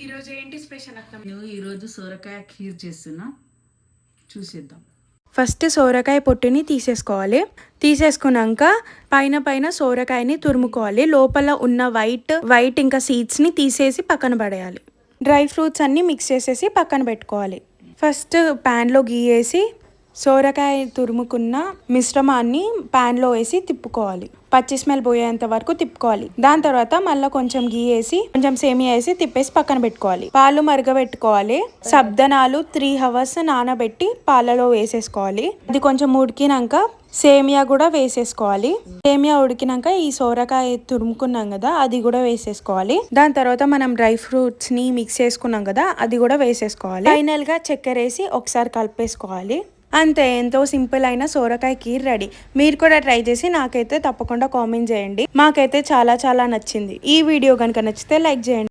ఈరోజు ఏంటి స్పెషల్ అక్క? ఈరోజు సొరకాయ ఖీర్ చేస్తున్నా, చూసేద్దాం. ఫస్ట్ సోరకాయ పొట్టుని తీసేసుకోవాలి. తీసేసుకున్నాక పైన సోరకాయని తురుముకోవాలి. లోపల ఉన్న వైట్ ఇంకా సీడ్స్ని తీసేసి పక్కన పడేయాలి. డ్రై ఫ్రూట్స్ అన్నీ మిక్స్ చేసేసి పక్కన పెట్టుకోవాలి. ఫస్ట్ ప్యాన్లో గీ వేసి సోరకాయ తురుముకున్న మిశ్రమాన్ని ప్యాన్లో వేసి తిప్పుకోవాలి. పచ్చి స్మెల్ పోయేంత వరకు తిప్పుకోవాలి. దాని తర్వాత మళ్ళీ కొంచెం గీ వేసి కొంచెం సేమియా వేసి తిప్పేసి పక్కన పెట్టుకోవాలి. పాలు మరగబెట్టుకోవాలి. సబ్దనాలు 3 hours నానబెట్టి పాలలో వేసేసుకోవాలి. అది కొంచెం ఉడికినాక సేమియా కూడా వేసేసుకోవాలి. సేమియా ఉడికినాక ఈ సోరకాయ తురుముకున్నాం కదా, అది కూడా వేసేసుకోవాలి. దాని తర్వాత మనం డ్రై ఫ్రూట్స్ ని మిక్స్ చేసుకున్నాం కదా, అది కూడా వేసేసుకోవాలి. ఫైనల్ గా చక్కెర వేసి ఒకసారి కలిపేసుకోవాలి. అంతే, ఎంతో సింపుల్ అయిన సోరకాయ కీర్ రెడీ. మీరు కూడా ట్రై చేసి నాకైతే తప్పకుండా కామెంట్ చేయండి. మాకైతే చాలా నచ్చింది. ఈ వీడియో కనుక నచ్చితే లైక్ చేయండి.